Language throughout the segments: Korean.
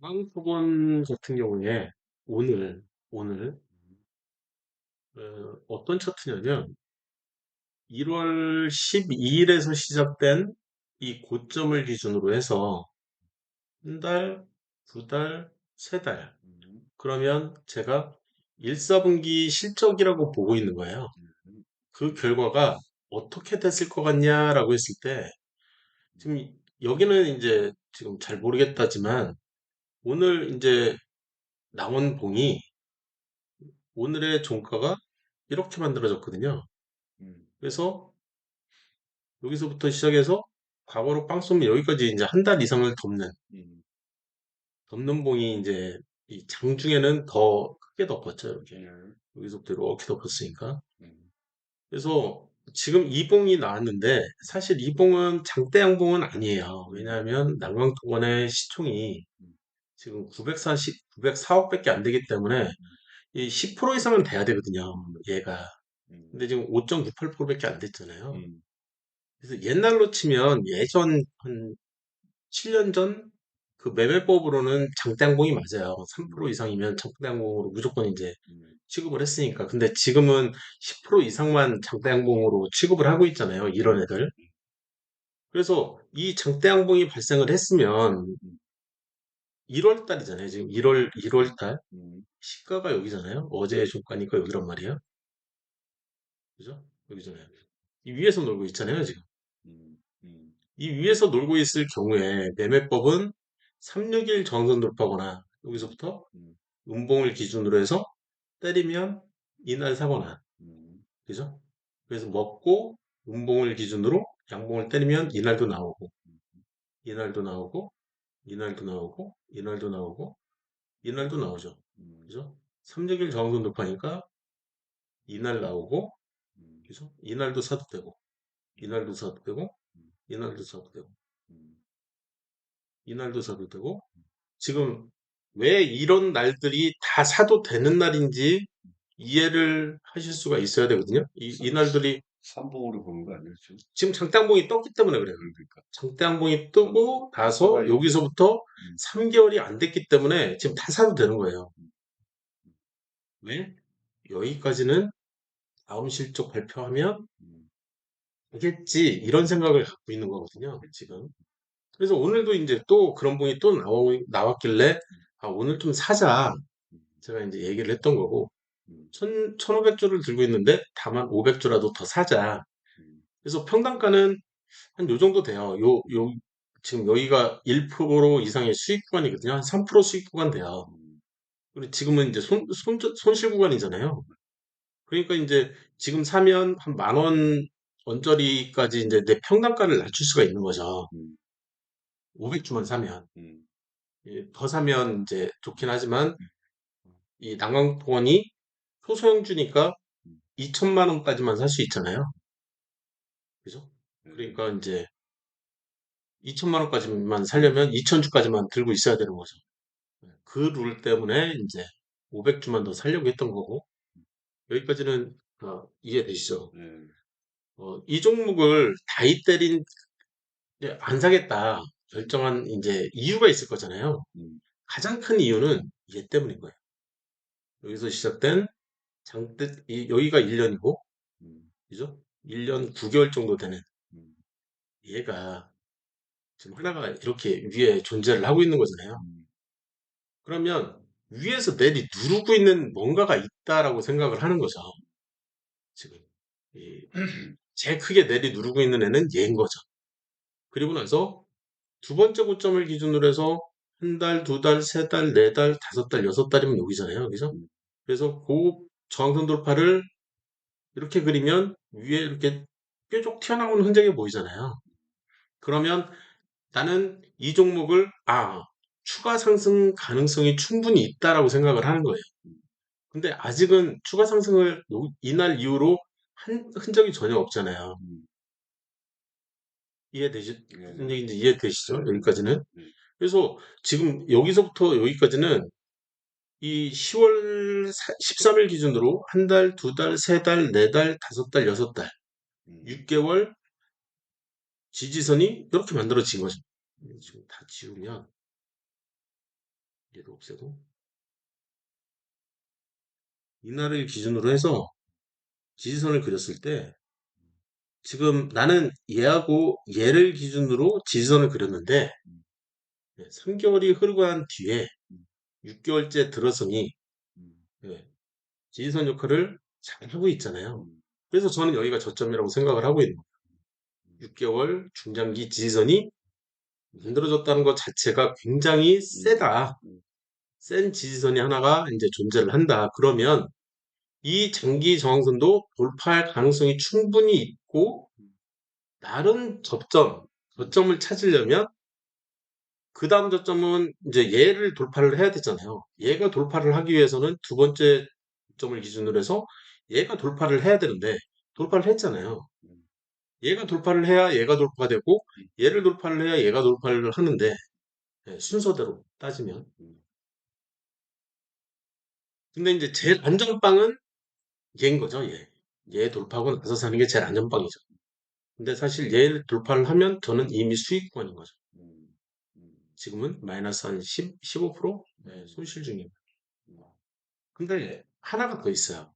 한국은 같은 경우에 오늘 어떤 차트냐면 1월 12일에서 시작된 이 고점을 기준으로 해서 한 달, 두 달, 세 달. 그러면 제가 1, 4분기 실적이라고 보고 있는 거예요. 그 결과가 어떻게 됐을 것 같냐라고 했을 때 지금 여기는 이제 지금 잘 모르겠다지만 오늘 이제 나온 봉이 오늘의 종가가 이렇게 만들어졌거든요. 그래서 여기서부터 시작해서 과거로 빵 쏘면 여기까지 이제 한 달 이상을 덮는 봉이 이제 이 장중에는 더 크게 덮었죠, 이렇게. 여기서부터 이렇게 덮었으니까. 그래서 지금 이 봉이 나왔는데 사실 이 봉은 장대 양봉은 아니에요. 왜냐하면 난광토건의 시총이 지금 904억밖에 안 되기 때문에 이 10% 이상은 돼야 되거든요, 얘가. 근데 지금 5.98%밖에 안 됐잖아요. 그래서 옛날로 치면 예전 한 7년 전 그 매매법으로는 장대항공이 맞아요. 3% 이상이면 장대항공으로 무조건 이제 취급을 했으니까. 근데 지금은 10% 이상만 장대항공으로 취급을 하고 있잖아요. 이런 애들. 그래서 이 장대항공이 발생을 했으면 1월 달이잖아요. 지금 1월 달. 시가가 여기잖아요. 어제 종가니까 여기란 말이에요. 그죠? 여기잖아요. 이 위에서 놀고 있잖아요, 지금. 이 위에서 놀고 있을 경우에 매매법은 361 정선 돌파거나 여기서부터 음봉을 기준으로 해서 때리면 이날 사거나 그죠? 그래서 먹고 음봉을 기준으로 양봉을 때리면 이날도 나오고 이날도 나오고 이날도 나오고 이날도 나오고 이날도 나오죠. 그죠? 361 정선 돌파니까 이날 나오고 그죠? 이날도 사도 되고 이날도 사도 되고 이날도 사도 되고 이날도 사도 되고 지금 왜 이런 날들이 다 사도 되는 날인지 이해를 하실 수가 있어야 되거든요. 이 날들이 삼봉으로 보는 거 아니에요, 지금? 지금 장대항봉이 떴기 때문에 그래요. 그러니까. 장대항봉이 뜨고 나서 여기서부터 3개월이 안 됐기 때문에 지금 다 사도 되는 거예요. 왜? 여기까지는 다음 실적 발표하면 되겠지 이런 생각을 갖고 있는 거거든요. 지금. 그래서 오늘도 이제 또 그런 분이 또 나왔길래 아, 오늘 좀 사자. 제가 이제 얘기를 했던 거고 1,500주를 들고 있는데 다만 500주라도 더 사자. 그래서 평단가는 한 요 정도 돼요. 지금 여기가 1% 이상의 수익 구간이거든요. 한 3% 수익 구간 돼요. 그리고 지금은 이제 손실 구간이잖아요. 그러니까 이제 지금 사면 한 10,000원 언저리까지 이제 내 평단가를 낮출 수가 있는 거죠. 500주만 사면. 예, 더 사면 이제 좋긴 하지만 이 난강봉원이 소소형주니까 2천만 원까지만 살 수 있잖아요. 그죠? 그러니까 이제 2천만 원까지만 살려면 2천주까지만 들고 있어야 되는 거죠. 그 룰 때문에 이제 500주만 더 살려고 했던 거고 여기까지는 이해되시죠? 이 종목을 다이 때린 이제 안 사겠다 결정한 이제 이유가 있을 거잖아요. 가장 큰 이유는 얘 때문인 거예요. 여기서 시작된 여기가 1년이고 그죠? 1년 9개월 정도 되는 얘가 지금 하나가 이렇게 위에 존재를 하고 있는 거잖아요. 그러면 위에서 내리 누르고 있는 뭔가가 있다라고 생각을 하는 거죠. 지금 이 제일 크게 내리 누르고 있는 애는 얘인 거죠. 그리고 나서 두 번째 고점을 기준으로 해서 한 달, 두 달, 세 달, 네 달, 다섯 달, 여섯 달이면 여기잖아요. 여기서. 그래서 그 저항선 돌파를 이렇게 그리면 위에 이렇게 뾰족 튀어나오는 흔적이 보이잖아요. 그러면 나는 이 종목을 추가 상승 가능성이 충분히 있다라고 생각을 하는 거예요. 근데 아직은 추가 상승을 이날 이후로 한 흔적이 전혀 없잖아요. 무슨 얘기인지 이해되시죠? 여기까지는. 그래서 지금 여기서부터 여기까지는 이 10월 13일 기준으로 한 달, 두 달, 세 달, 네 달, 다섯 달, 여섯 달, 6개월 지지선이 이렇게 만들어진 거죠. 지금 다 지우면 얘도 없애고 이날을 기준으로 해서 지지선을 그렸을 때 지금 나는 얘하고 얘를 기준으로 지지선을 그렸는데 3개월이 흐르고 난 뒤에 6개월째 들어서니 예, 지지선 역할을 잘 하고 있잖아요. 그래서 저는 여기가 저점이라고 생각을 하고 있는 거예요. 6개월 중장기 지지선이 만들어졌다는 것 자체가 굉장히 세다. 센 지지선이 하나가 이제 존재를 한다. 그러면 이 장기 저항선도 돌파할 가능성이 충분히 있고 다른 저점을 찾으려면 그 다음 저점은 이제 얘를 돌파를 해야 되잖아요. 얘가 돌파를 하기 위해서는 두 번째 점을 기준으로 해서 얘가 돌파를 해야 되는데 돌파를 했잖아요. 얘가 돌파를 해야 얘가 돌파가 되고 얘를 돌파를 해야 얘가 돌파를 하는데 예, 순서대로 따지면 근데 이제 제일 안전빵은 얘인 거죠. 얘 돌파하고 나서 사는 게 제일 안전빵이죠. 근데 사실 얘를 돌파를 하면 저는 이미 수익권인 거죠. 지금은 마이너스 한 10, 15% 네, 손실 중입니다. 근데 하나가 더 있어요.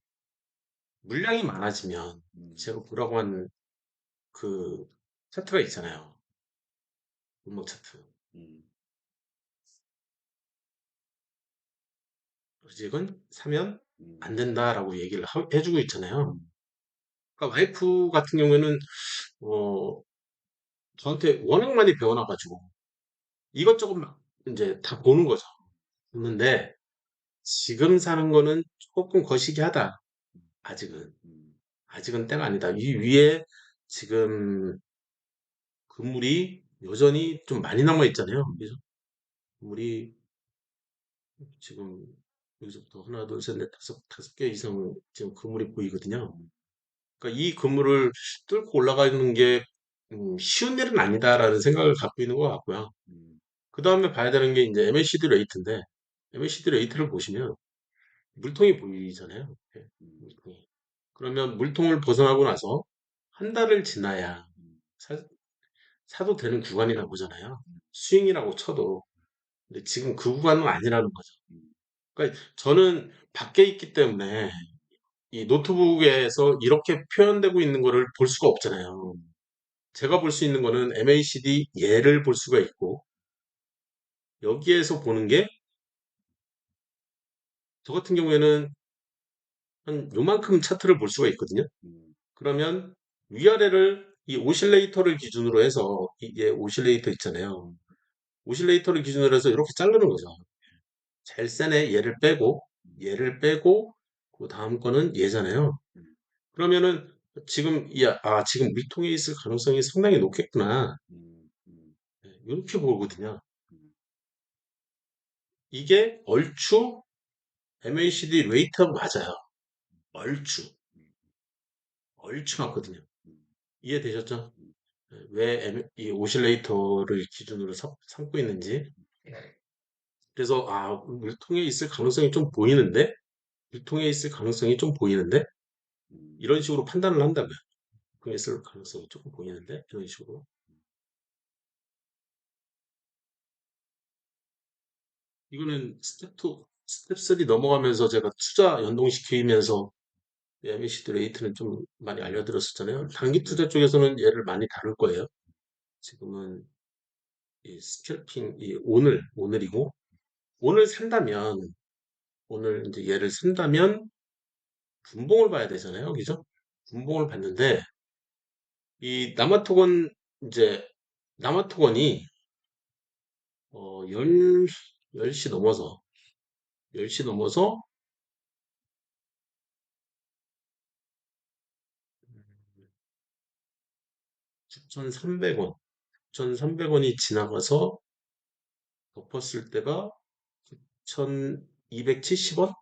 물량이 많아지면 제가 보라고 한 그 차트가 있잖아요. 분목 차트. 조직은 사면 안 된다라고 얘기를 해주고 있잖아요. 그러니까 와이프 같은 경우에는 어, 저한테 워낙 많이 배워놔가지고 이것저것 막 이제 다 보는 거죠. 보는데 지금 사는 거는 조금 거시기 하다. 아직은. 아직은 때가 아니다. 이 위에 지금 그물이 여전히 좀 많이 남아 있잖아요. 그죠? 그물이 지금 여기서부터 하나, 둘, 셋, 넷, 다섯 개 이상 지금 그물이 보이거든요. 그러니까 이 그물을 뚫고 올라가는 게 쉬운 일은 아니다라는 생각을 갖고 있는 것 같고요. 그 다음에 봐야 되는 게 이제 MACD 레이트인데 MACD 레이트를 보시면 물통이 보이잖아요. 이렇게 물통이. 그러면 물통을 벗어나고 나서 한 달을 지나야 사도 되는 구간이 나오잖아요. 스윙이라고 쳐도. 근데 지금 그 구간은 아니라는 거죠. 그러니까 저는 밖에 있기 때문에 이 노트북에서 이렇게 표현되고 있는 거를 볼 수가 없잖아요. 제가 볼 수 있는 거는 MACD 얘를 볼 수가 있고 여기에서 보는 게 저 같은 경우에는 한 요만큼 차트를 볼 수가 있거든요. 그러면 위아래를 이 오실레이터를 기준으로 해서 이게 오실레이터 있잖아요. 오실레이터를 기준으로 해서 이렇게 자르는 거죠. 제일 센 애 얘를 빼고 그 다음 거는 얘잖아요. 그러면은 지금 지금 물통에 있을 가능성이 상당히 높겠구나. 이렇게 보거든요. 이게 얼추 MACD 레이트하고 맞아요. 얼추. 얼추 맞거든요. 이해되셨죠? 이 오실레이터를 기준으로 삼고 있는지. 그래서, 물통에 있을 가능성이 좀 보이는데? 물통에 있을 가능성이 좀 보이는데? 이런 식으로 판단을 한다면. 물통에 있을 가능성이 조금 보이는데? 이런 식으로. 이거는 스텝 2, 스텝 3 넘어가면서 제가 투자 연동시키면서 MACD 레이트는 좀 많이 알려드렸었잖아요. 단기 투자 쪽에서는 얘를 많이 다룰 거예요. 지금은 이 스캘핑, 오늘이고, 오늘 산다면, 오늘 이제 얘를 산다면 분봉을 봐야 되잖아요. 그죠? 분봉을 봤는데, 이 이제, 남아토건이, 10시 넘어서, 10시 넘어서, 9,300원, 9,300원이 지나가서 덮었을 때가 9,270원?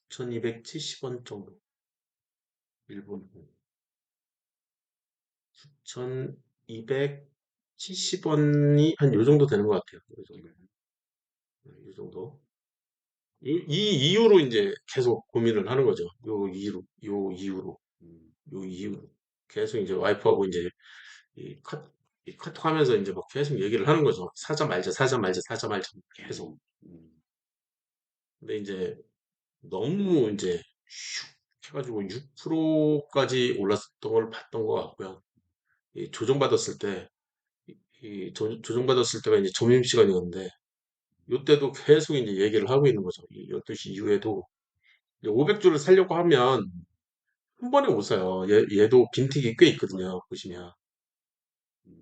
9,270원 정도. 일본 9,270원이 한 요 정도 되는 것 같아요. 요 정도. 요 정도. 이 이후로 이제 계속 고민을 하는 거죠. 요 이후로. 계속 이제 와이프하고 이제 이 카톡 하면서 이제 막 계속 얘기를 하는 거죠. 사자 말자, 사자 말자, 사자 말자. 계속. 근데 이제 너무 이제 슉 해가지고 6%까지 올랐었던 걸 봤던 것 같고요. 이 조정받았을 때, 조정받았을 때가 이제 점심시간이었는데, 이때도 계속 이제 얘기를 하고 있는 거죠. 이 12시 이후에도 500주를 살려고 하면 한 번에 못 사요. 얘도 빈틱이 꽤 있거든요. 보시면.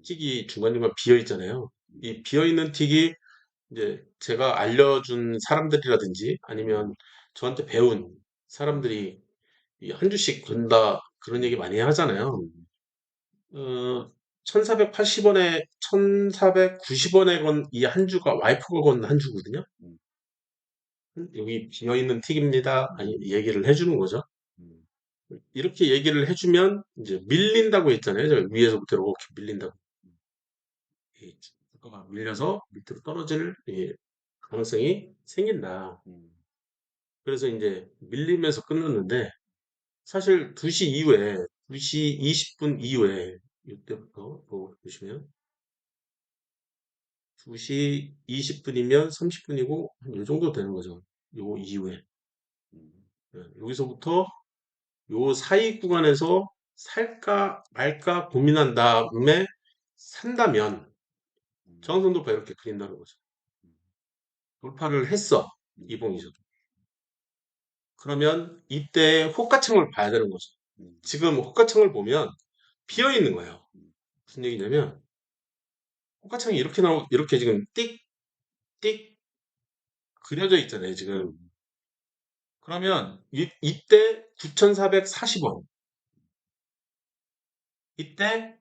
틱이 중간중간 비어 있잖아요. 이 비어 있는 틱이 이제 제가 알려준 사람들이라든지 아니면 저한테 배운 사람들이 이 한 주씩 건다 그런 얘기 많이 하잖아요. 1480원에 1490원에 건 이 한 주가 와이프가 건 한 주거든요. 여기 비어 있는 틱입니다. 아니 얘기를 해주는 거죠. 이렇게 얘기를 해주면 이제 밀린다고 했잖아요. 제가 위에서부터 이렇게 밀린다고. 이 주가가 밀려서 밑으로 떨어질 가능성이 생긴다. 그래서 이제 밀리면서 끊었는데 사실 2시 이후에 2시 20분 이후에 이때부터 보시면 2시 20분이면 30분이고 이 정도 되는 거죠. 요 이후에 여기서부터 요 사이 구간에서 살까 말까 고민한 다음에 산다면 저항선 돌파 이렇게 그린다는 거죠. 돌파를 했어. 이봉이죠. 그러면 이때 호가창을 봐야 되는 거죠. 지금 호가창을 보면 비어 있는 거예요. 무슨 얘기냐면 호가창이 이렇게 이렇게 지금 띡띡 그려져 있잖아요. 지금. 그러면 이때 9,440원. 이때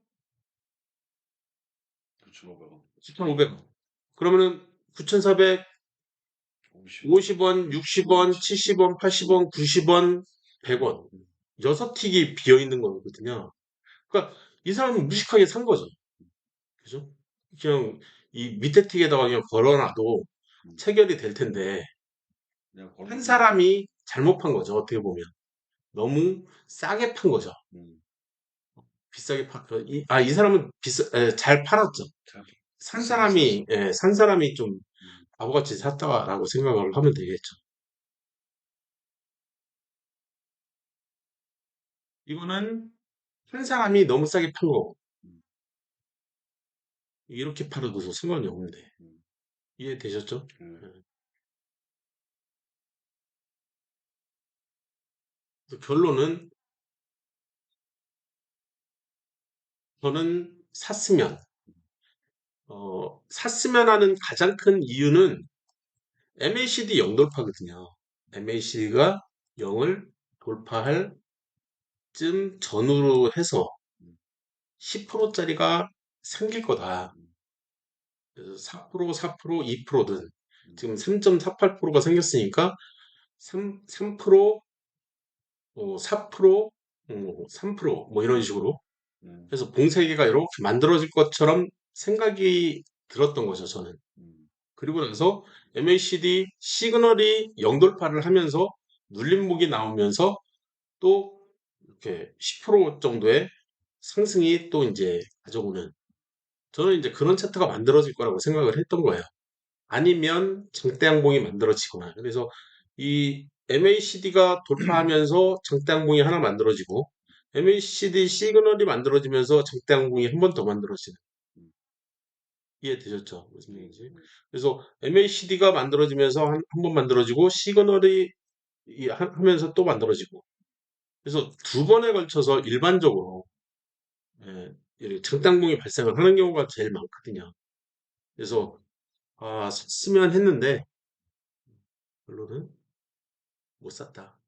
9,500원. 9,500원. 그러면은 9,450원, 60원, 70원, 80원, 90원, 100원. 6틱이 비어 있는 거거든요. 그러니까 이 사람은 무식하게 산 거죠. 그죠? 그냥 이 밑에 틱에다가 그냥 걸어놔도 체결이 될 텐데 한 사람이 잘못 판 거죠. 어떻게 보면 너무 싸게 판 거죠. 비싸게 이 사람은 잘 팔았죠. 산 사람이 좀 바보같이 샀다라고 생각을 하면 되겠죠. 이거는 한 사람이 너무 싸게 판 거고 이렇게 팔아도 상관이 없는데 이해되셨죠? 그래서 결론은 저는 샀으면 하는 가장 큰 이유는 MACD 0돌파거든요. MACD가 0을 돌파할 쯤 전후로 해서 10%짜리가 생길 거다. 그래서 4%, 4%, 2%든 지금 3.48%가 생겼으니까 3%, 4%, 3%, 뭐 이런 식으로 그래서 봉쇄기가 이렇게 만들어질 것처럼 생각이 들었던 거죠, 저는. 그리고 나서 MACD 시그널이 영돌파를 하면서 눌림목이 나오면서 또 이렇게 10% 정도의 상승이 또 이제 가져오는 저는 이제 그런 차트가 만들어질 거라고 생각을 했던 거예요. 아니면 장대양봉이 만들어지거나 그래서 이 MACD가 돌파하면서 장대양봉이 하나 만들어지고 MACD 시그널이 만들어지면서 장대양봉이 한 번 더 만들어지는 이해되셨죠? 무슨 얘기인지. 그래서 MACD가 만들어지면서 한 번 만들어지고 시그널이 하면서 또 만들어지고 그래서 두 번에 걸쳐서 일반적으로 이렇게 장대양봉이 발생을 하는 경우가 제일 많거든요. 그래서 샀으면 했는데 결론은 못 샀다.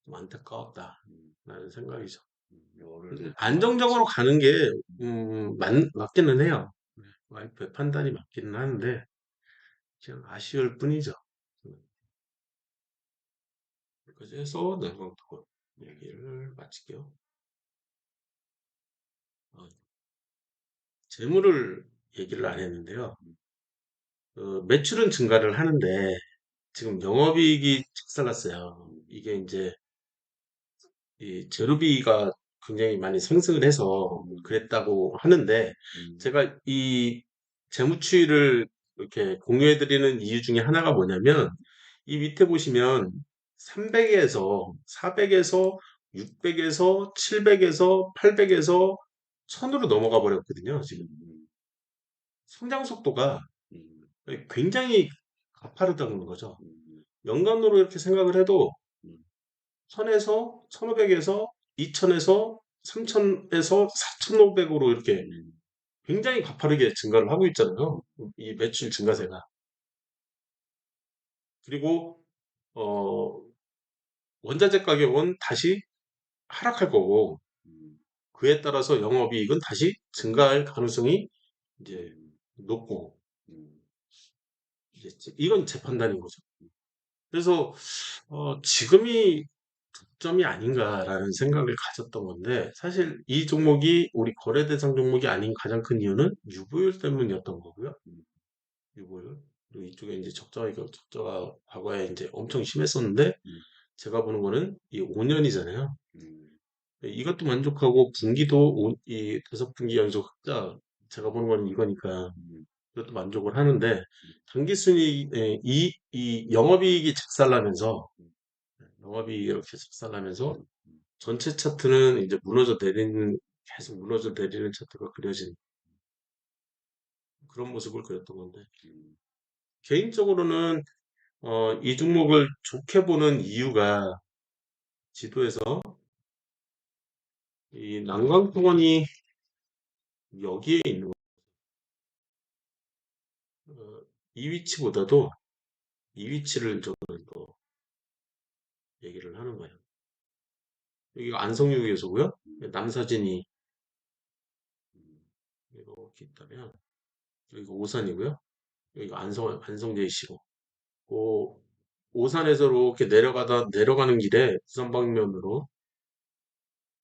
좀 안타까웠다. 라는 생각이죠. 안정적으로 가는 게 맞기는 해요. 와이프의 판단이 맞기는 하는데 그냥 아쉬울 뿐이죠. 여기까지 해서 내가 얘기를 마칠게요. 어, 재물을 얘기를 안 했는데요. 매출은 증가를 하는데 지금 영업이익이 착살났어요. 이게 이제 이 재료비가 굉장히 많이 상승을 해서 그랬다고 하는데 제가 이 재무추이를 이렇게 공유해드리는 이유 중에 하나가 뭐냐면, 이 밑에 보시면 300에서 400에서 600에서 700에서 800에서 1000으로 넘어가 버렸거든요. 지금 성장 속도가 음, 굉장히 가파르다는 거죠. 음, 연간으로 이렇게 생각을 해도 음, 1000에서 1500에서 2000에서 3000에서 4500으로 이렇게 음, 굉장히 가파르게 증가를 하고 있잖아요. 이 매출 증가세가. 그리고 어, 원자재 가격은 다시 하락할 거고 음, 그에 따라서 영업이익은 다시 증가할 가능성이 이제 음, 높고 음, 이제 이건 제 판단인 거죠. 그래서 지금이 점이 아닌가라는 생각을 가졌던 건데 사실 이 종목이 우리 거래 대상 종목이 아닌 가장 큰 이유는 유보율 때문이었던 거고요. 음, 유보율. 그리고 이쪽에 이제 적자가 과거에 이제 엄청 심했었는데 음, 제가 보는 거는 이 5년이잖아요. 음, 이것도 만족하고 분기도 이 다섯 분기 연속 흑자 제가 보는 거는 이거니까 음, 이것도 만족을 하는데 단기 순이 이 영업이익이 작살나면서 영업이익이 이렇게 작살나면서 전체 차트는 이제 계속 무너져 내리는 차트가 그려진 그런 모습을 그렸던 건데, 음, 개인적으로는, 이 종목을 좋게 보는 이유가 지도에서 이 난강통원이 여기에 있는 이 위치보다도 이 위치를 저는 더 얘기를 하는 거예요. 여기가 안성유교소고요. 남사진이 이렇게 있다면, 여기가 오산이고요. 여기가 안성제이시고, 그 오산에서 이렇게 내려가는 길에 부산 방면으로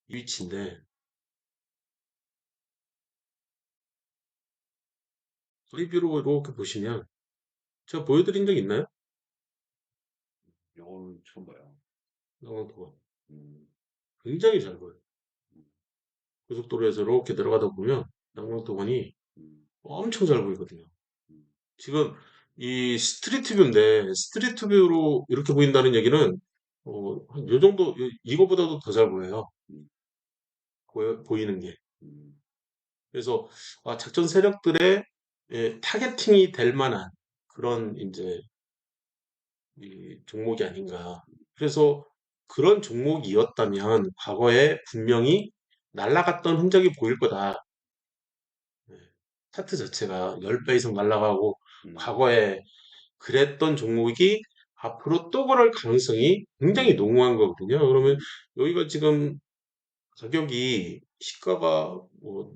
이 위치인데, 프리뷰로 이렇게 보시면, 제가 보여드린 적 있나요? 영어는 처음 봐요. 남강통원. 음, 굉장히 잘 보여요. 음, 고속도로에서 이렇게 내려가다 보면 남강통원이 음, 엄청 잘 보이거든요. 음, 지금 이 스트리트 뷰인데 스트리트 뷰로 이렇게 보인다는 얘기는 한요 정도 이거보다도 더 잘 보여요. 음, 보이는 게. 음, 그래서 작전 세력들의 타겟팅이 될 만한 그런 이제 이 종목이 아닌가. 그래서 그런 종목이었다면 과거에 분명히 날아갔던 흔적이 보일 거다. 네. 차트 자체가 10배 이상 날아가고 음, 과거에 그랬던 종목이 앞으로 또 그럴 가능성이 굉장히 음, 농후한 거거든요. 그러면 음, 여기가 지금 가격이 시가가 뭐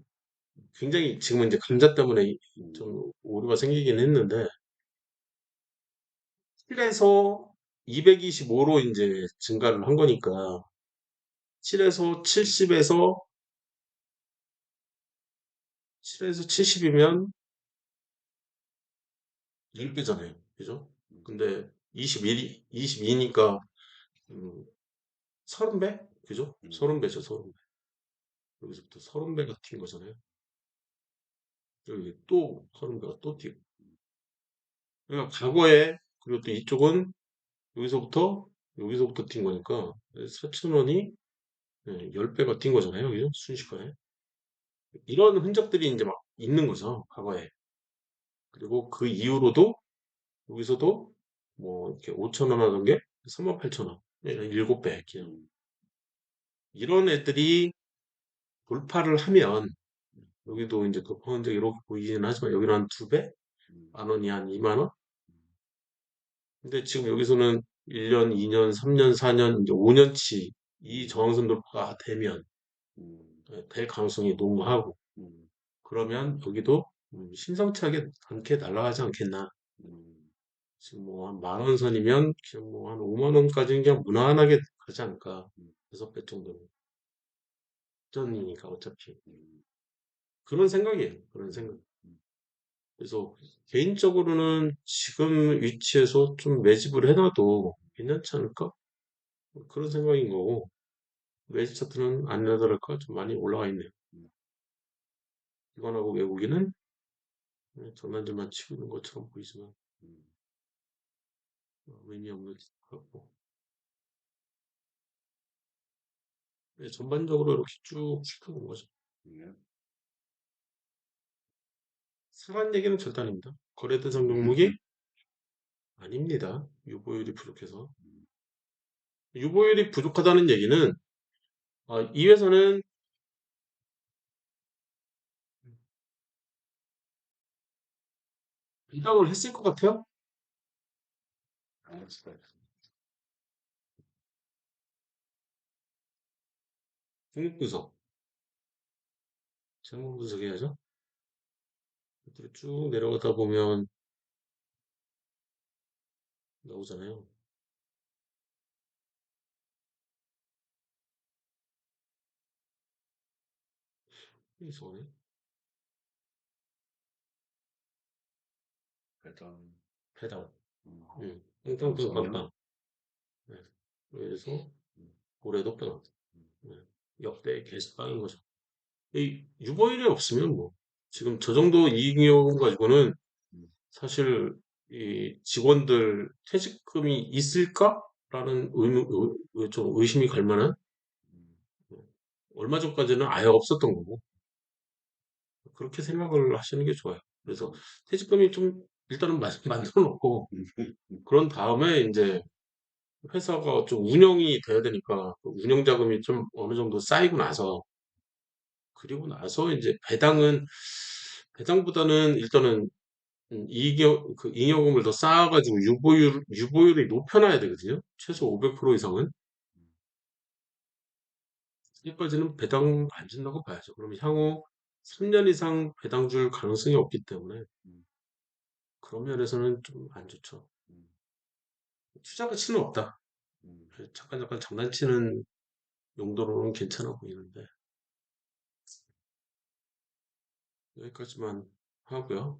굉장히 지금은 이제 감자 때문에 음, 좀 오류가 생기긴 했는데 7에서 225로 이제 증가를 한 거니까 7에서 70에서 7에서 70이면 1배잖아요. 그죠? 음, 근데 22니까 30배? 그죠? 음, 30배죠, 30배. 여기서부터 30배가 튄 거잖아요. 여기 또 30배가 또 튀고. 그러니까 과거에, 그리고 또 이쪽은 여기서부터, 여기서부터 튄 거니까 4,000원이 10배가 뛴 거잖아요. 그죠? 순식간에. 이런 흔적들이 이제 막 있는 거죠. 과거에. 그리고 그 이후로도 여기서도 뭐 이렇게 5,000원 하던 게 38,000원. 7배. 그냥. 음, 이런 애들이 돌파를 하면 여기도 이제 그 파운드 이렇게 보이긴 하지만 여기는 한 2배? 음, 만 원이 한 2만 원? 근데 지금 여기서는 1년, 2년, 3년, 4년, 이제 5년치 이 음, 저항선 돌파가 되면 음, 될 가능성이 농후하고 음, 그러면 여기도 심상치 않게 날아가지 않겠나. 음, 지금 뭐 한 만 원 선이면 그냥 뭐 한 5만 원까지는 그냥 무난하게 가지 않을까. 음, 6배 정도는. 전이니까 어차피. 음, 그런 생각이에요. 그런 생각. 음, 음, 그래서 개인적으로는 지금 위치에서 좀 매집을 해놔도 괜찮지 않을까? 그런 생각인 거고. 외지 차트는 아니라더랄까 좀 많이 올라가 있네요. 음. 이관하고 외국인은 전환점만 치고 있는 것처럼 보이지만 음, 의미 없는 것 같고 전반적으로 이렇게 쭉 훑어본 거죠. 네. 상한 얘기는 절대 아닙니다. 거래 대상 종목이 아닙니다. 유보율이 부족해서. 유보율이 부족하다는 얘기는 이 회사는 배당을 했을 것 같아요. 알았어요. 종목 분석, 종목 분석해야죠. 밑으로 쭉 내려가다 보면 나오잖아요. 이상하네. 배당. 배당. 음, 땡땡 삼성이요? 빵빵. 네. 그래서 음, 올해도 빵. 음, 네. 역대 계속 빵인 거죠. 이 유보율이 없으면 뭐 지금 저 정도 이익잉여금 가지고는 음, 사실 이 직원들 퇴직금이 있을까라는 좀 의심이 갈 만한 음, 얼마 전까지는 아예 없었던 거고 그렇게 생각을 하시는 게 좋아요. 그래서 퇴직금이 좀 일단은 만들어 놓고 그런 다음에 이제 회사가 좀 운영이 돼야 되니까 그 운영 자금이 좀 어느 정도 쌓이고 나서 그리고 나서 이제 배당보다는 일단은 그 잉여금을 더 쌓아가지고 유보율이 높여놔야 되거든요. 최소 500% 이상은. 여기까지는 배당 안 준다고 봐야죠. 그러면 향후 3년 이상 배당 줄 가능성이 없기 때문에 음, 그런 면에서는 좀 안 좋죠. 음, 투자 가치는 없다. 음, 잠깐 장난치는 용도로는 괜찮아 보이는데 여기까지만 하고요.